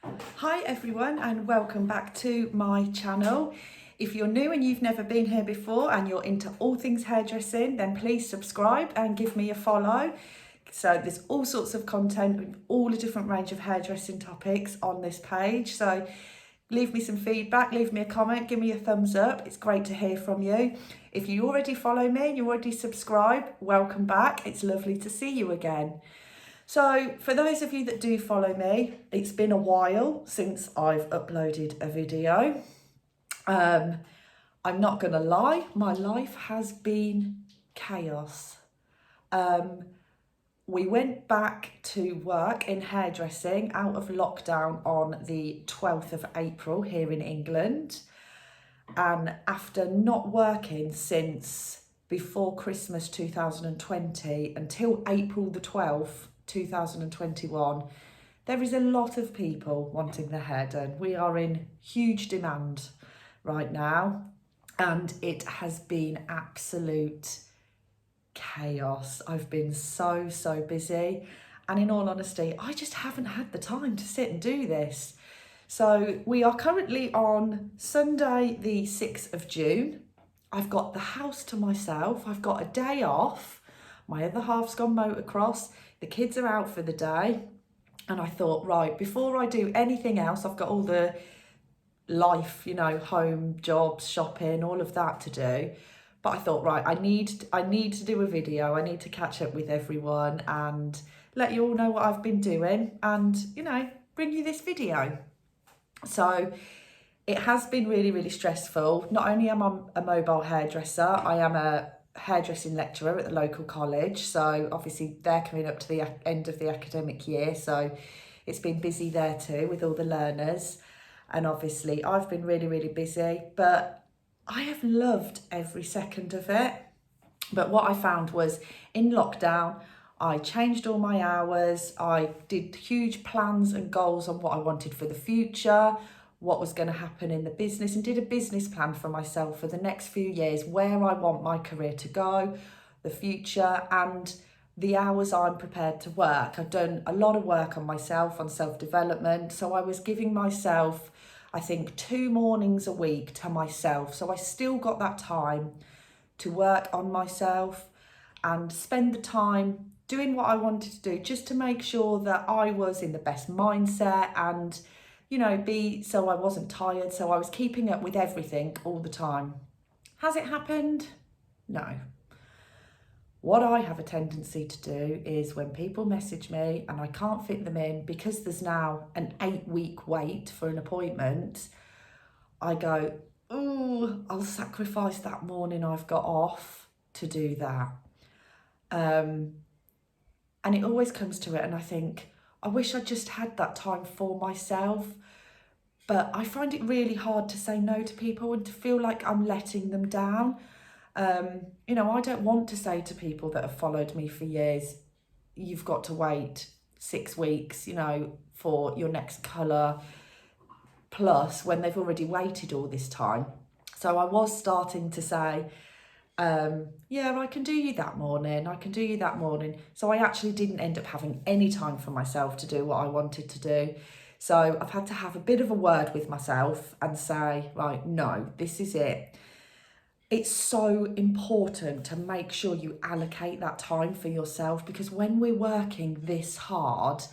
Hi everyone and welcome back to my channel. If you're new and you've never been here before and you're into all things hairdressing, then please subscribe and give me a follow. So there's all sorts of content with all a different range of hairdressing topics on this page. So leave me some feedback, leave me a comment, give me a thumbs up. It's great to hear from you. If you already follow me and you already subscribe, welcome back. It's lovely to see you again. So for those of you that do follow me, it's been a while since I've uploaded a video. I'm not gonna lie, my life has been chaos. We went back to work in hairdressing out of lockdown on the 12th of April here in England. And after not working since before Christmas 2020 until April the 12th, 2021, there is a lot of people wanting their hair done. We are in huge demand right now, and it has been absolute chaos. I've been so busy, and in all honesty, I just haven't had the time to sit and do this. So we are currently on Sunday the 6th of June. I've got the house to myself. I've got a day off. My other half's gone motocross. The kids are out for the day. And I thought, right, before I do anything else, I've got all the life, home, jobs, shopping, all of that to do. But I thought, right, I need to do a video. I need to catch up with everyone and let you all know what I've been doing and, bring you this video. So it has been really stressful. Not only am I a mobile hairdresser, I am a hairdressing lecturer at the local college. So obviously they're coming up to the end of the academic year. So it's been busy there too with all the learners. And obviously I've been really busy, but I have loved every second of it. But what I found was in lockdown, I changed all my hours. I did huge plans and goals on what I wanted for the future, what was going to happen in the business, and did a business plan for myself for the next few years, where I want my career to go, the future, and the hours I'm prepared to work. I've done a lot of work on myself, on self-development. So I was giving myself, I think, 2 mornings a week to myself. So I still got that time to work on myself and spend the time doing what I wanted to do, just to make sure that I was in the best mindset and, so I wasn't tired. So I was keeping up with everything all the time. Has it happened? No. What I have a tendency to do is when people message me and I can't fit them in because there's now an 8-week wait for an appointment, I go, oh, I'll sacrifice that morning I've got off to do that. And it always comes to it and I think, I wish I just had that time for myself. But I find it really hard to say no to people and to feel like I'm letting them down. I don't want to say to people that have followed me for years, you've got to wait 6 weeks, for your next colour plus when they've already waited all this time. So I was starting to say, yeah, I can do you that morning. So I actually didn't end up having any time for myself to do what I wanted to do. So I've had to have a bit of a word with myself and say, right, no, this is it. It's so important to make sure you allocate that time for yourself, because when we're working this hard,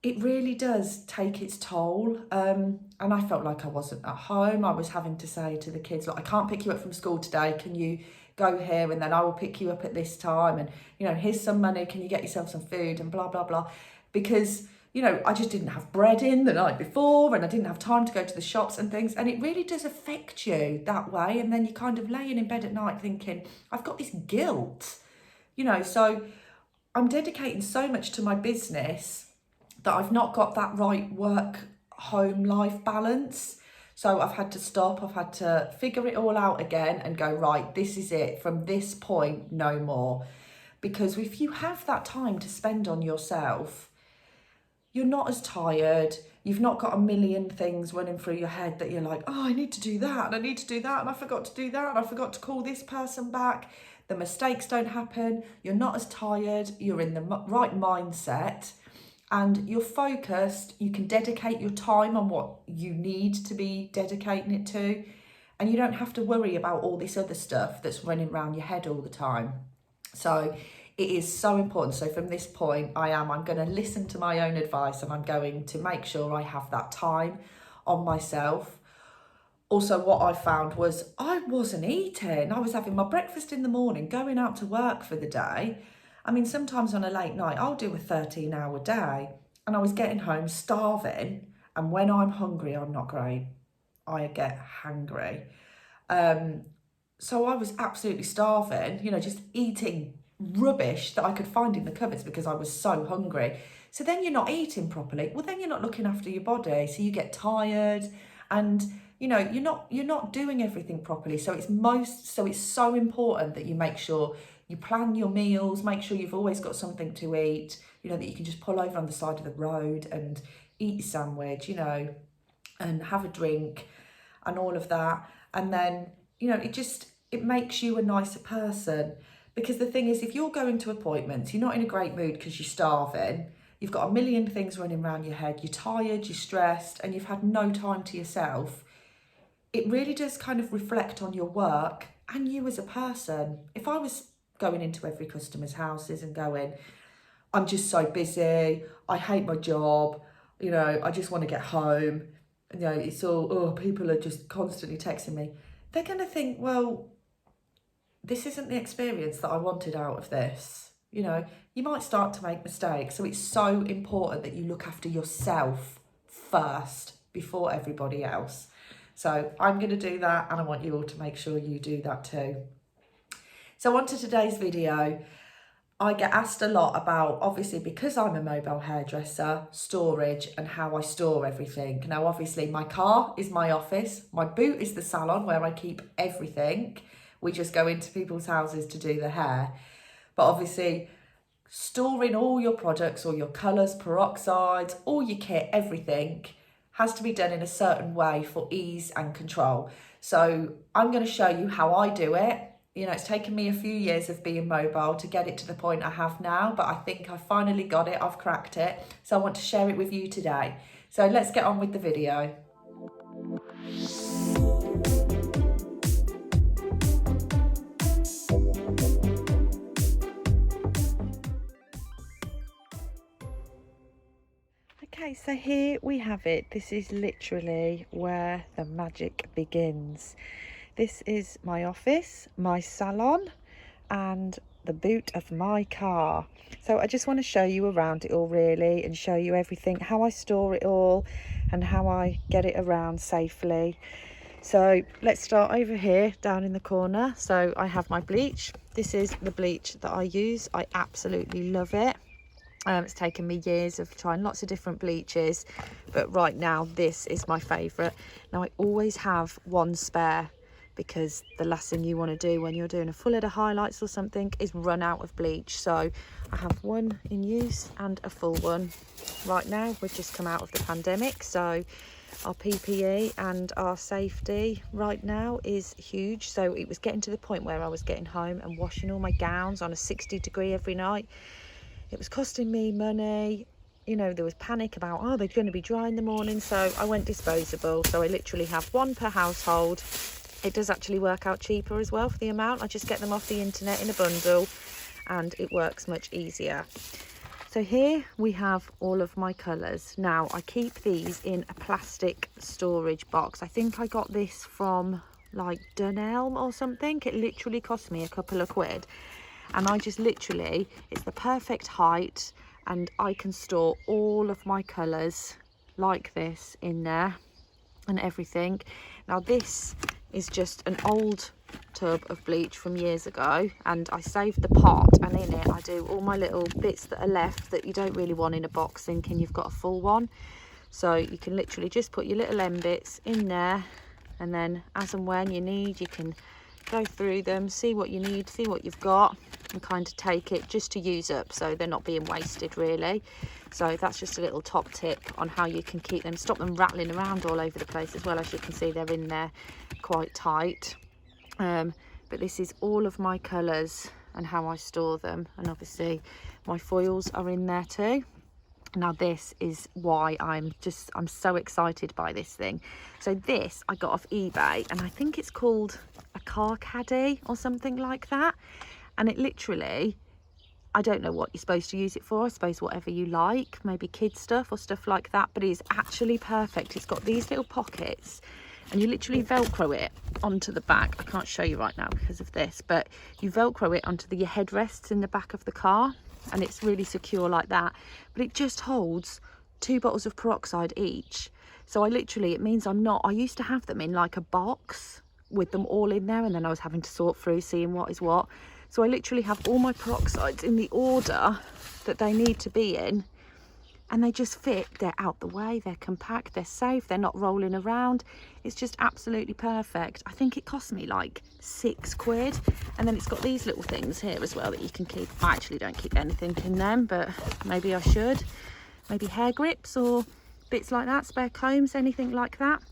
it really does take its toll. And I felt like I wasn't at home. I was having to say to the kids, look, I can't pick you up from school today. Can you go here and then I will pick you up at this time? And, here's some money. Can you get yourself some food and blah, blah, blah. Because, I just didn't have bread in the night before and I didn't have time to go to the shops and things. And it really does affect you that way. And then you're kind of laying in bed at night thinking, I've got this guilt, so I'm dedicating so much to my business that I've not got that right work-home life balance. So I've had to stop, I've had to figure it all out again and go, right, this is it. From this point, no more. Because if you have that time to spend on yourself, you're not as tired. You've not got a million things running through your head that you're like, oh, I need to do that and I need to do that and I forgot to do that and I forgot to call this person back. The mistakes don't happen. You're not as tired. You're in the right mindset. and you're focused. You can dedicate your time on what you need to be dedicating it to, and you don't have to worry about all this other stuff that's running around your head all the time. So it is so important. So from this point, I'm going to listen to my own advice, and I'm going to make sure I have that time on myself. Also, what I found was I wasn't eating. I was having my breakfast in the morning, going out to work for the day. I mean, sometimes on a late night, I'll do a 13-hour day, and I was getting home starving. And when I'm hungry, I'm not great. I get hangry. So I was absolutely starving, you know, just eating rubbish that I could find in the cupboards because I was so hungry. So then you're not eating properly. Well, then you're not looking after your body. So you get tired, and you know, you're not doing everything properly. So it's so important that you make sure you plan your meals, make sure you've always got something to eat, you know, that you can just pull over on the side of the road and eat your sandwich, you know, and have a drink and all of that. And then, you know, it makes you a nicer person. Because the thing is, if you're going to appointments, you're not in a great mood because you're starving, you've got a million things running around your head, you're tired, you're stressed, and you've had no time to yourself, it really does kind of reflect on your work and you as a person. If I was going into every customer's houses and going, I'm just so busy, I hate my job, you know, I just want to get home, you know, it's all, oh, people are just constantly texting me, they're going to think, well, this isn't the experience that I wanted out of this. You know, you might start to make mistakes. So it's so important that you look after yourself first before everybody else. So I'm going to do that, and I want you all to make sure you do that too. So on to today's video. I get asked a lot about, obviously, because I'm a mobile hairdresser, storage and how I store everything. Now, obviously, my car is my office. My boot is the salon where I keep everything. We just go into people's houses to do the hair. But obviously, storing all your products, all your colours, peroxides, all your kit, everything has to be done in a certain way for ease and control. So I'm going to show you how I do it. You know, it's taken me a few years of being mobile to get it to the point I have now, but I think I finally got it, I've cracked it. So I want to share it with you today. So let's get on with the video. Okay, so here we have it. This is literally where the magic begins. This is my office, my salon, and the boot of my car. So I just want to show you around it all really, and show you everything, how I store it all and how I get it around safely. So let's start over here down in the corner. So I have my bleach. This is the bleach that I use. I absolutely love it. It's taken me years of trying lots of different bleaches, but right now this is my favourite. Now I always have one spare, because the last thing you want to do when you're doing a full head of highlights or something is run out of bleach. So I have one in use and a full one. Right now we've just come out of the pandemic, so our PPE and our safety right now is huge. So it was getting to the point where I was getting home and washing all my gowns on a 60-degree every night. It was costing me money. You know, there was panic about, oh, they're going to be dry in the morning. So I went disposable. So I literally have one per household. It does actually work out cheaper as well for the amount. I just get them off the internet in a bundle, and it works much easier. So here we have all of my colours. Now I keep these in a plastic storage box. I think I got this from like Dunelm or something. It literally cost me a couple of quid. And I just literally, it's the perfect height, and I can store all of my colours like this in there and everything. Now this is just an old tub of bleach from years ago, and I saved the pot, and in it I do all my little bits that are left that you don't really want in a box, thinking you've got a full one. So you can literally just put your little end bits in there, and then as and when you need, you can go through them, see what you need, see what you've got, and kind of take it just to use up, so they're not being wasted really. So that's just a little top tip on how you can keep them, stop them rattling around all over the place. As well, as you can see, they're in there quite tight. But this is all of my colours and how I store them, and obviously my foils are in there too. Now this is why I'm so excited by this thing. So this I got off eBay, and I think it's called a car caddy or something like that. And it literally, I don't know what you're supposed to use it for. I suppose whatever you like, maybe kid stuff or stuff like that, but it's actually perfect. It's got these little pockets, and you literally Velcro it onto the back. I can't show you right now because of this, but you Velcro it onto your headrests in the back of the car, and it's really secure like that. But it just holds 2 bottles of peroxide each. So it means I used to have them in like a box with them all in there, and then I was having to sort through seeing what is what. So I literally have all my peroxides in the order that they need to be in, and they just fit. They're out the way, they're compact, they're safe, they're not rolling around. It's just absolutely perfect. I think it cost me like £6. And then it's got these little things here as well that you can keep. I actually don't keep anything in them, but maybe I should. Maybe hair grips or bits like that, spare combs, anything like that.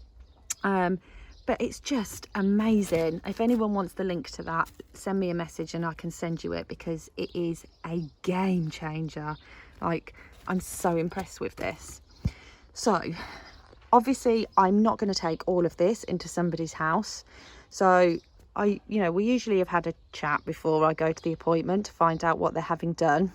But it's just amazing. If anyone wants the link to that, send me a message and I can send you it, because it is a game changer. Like, I'm so impressed with this. So obviously I'm not going to take all of this into somebody's house. So we usually have had a chat before I go to the appointment to find out what they're having done.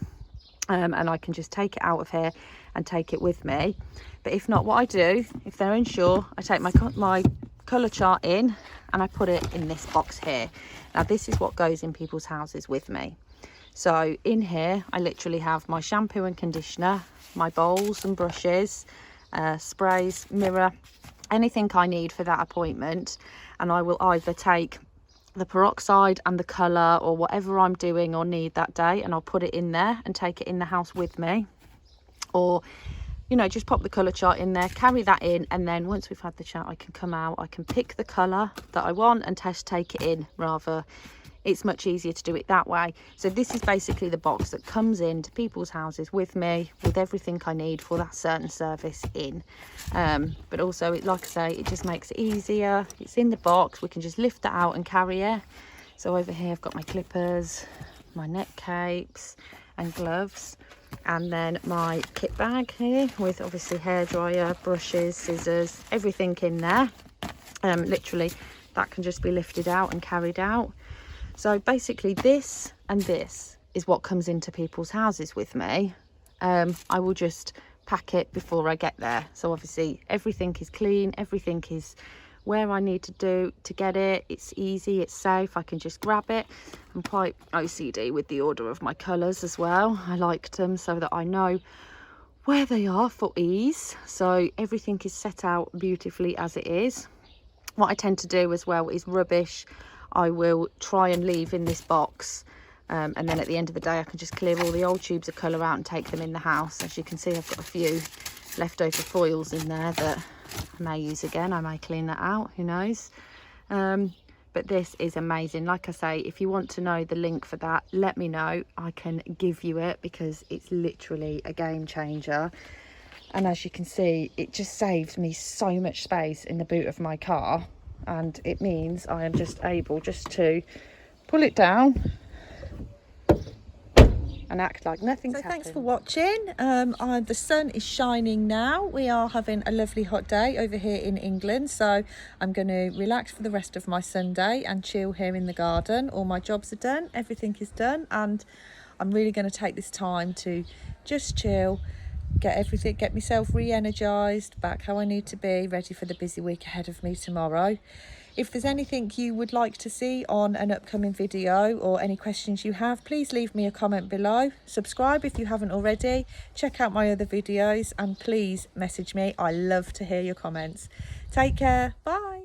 And I can just take it out of here and take it with me. But if not, what I do, if they're unsure, I take my colour chart in and I put it in this box here. Now this is what goes in people's houses with me. So in here I literally have my shampoo and conditioner, my bowls and brushes, sprays, mirror, anything I need for that appointment. And I will either take the peroxide and the colour or whatever I'm doing or need that day, and I'll put it in there and take it in the house with me. Or just pop the colour chart in there, carry that in, and then once we've had the chat, I can come out, I can pick the colour that I want and take it in. It's much easier to do it that way. So this is basically the box that comes into people's houses with me, with everything I need for that certain service in. But also, like I say, it just makes it easier. It's in the box, we can just lift that out and carry it. So over here I've got my clippers, my neck capes and gloves, and then my kit bag here with obviously hairdryer, brushes, scissors, everything in there. Literally that can just be lifted out and carried out. So basically this and this is what comes into people's houses with me. I will just pack it before I get there. So obviously everything is clean, everything is where I need to get it. It's easy, it's safe, I can just grab it. I'm quite OCD with the order of my colours as well. I like them so that I know where they are for ease. So everything is set out beautifully as it is. What I tend to do as well is rubbish I will try and leave in this box, and then at the end of the day I can just clear all the old tubes of colour out and take them in the house. As you can see, I've got a few leftover foils in there that I may use again. I may clean that out, who knows. But this is amazing. Like I say, if you want to know the link for that, let me know. I can give you it, because it's literally a game changer. And as you can see, it just saves me so much space in the boot of my car. And it means I am just able to pull it down and act like nothing's happened. Thanks for watching. The sun is shining now. We are having a lovely hot day over here in England, so I'm going to relax for the rest of my Sunday and chill here in the garden. All my jobs are done, everything is done, and I'm really going to take this time to just chill, get myself re-energized, back how I need to be, ready for the busy week ahead of me tomorrow. If there's anything you would like to see on an upcoming video or any questions you have, please leave me a comment below. Subscribe if you haven't already. Check out my other videos and please message me. I love to hear your comments. Take care. Bye.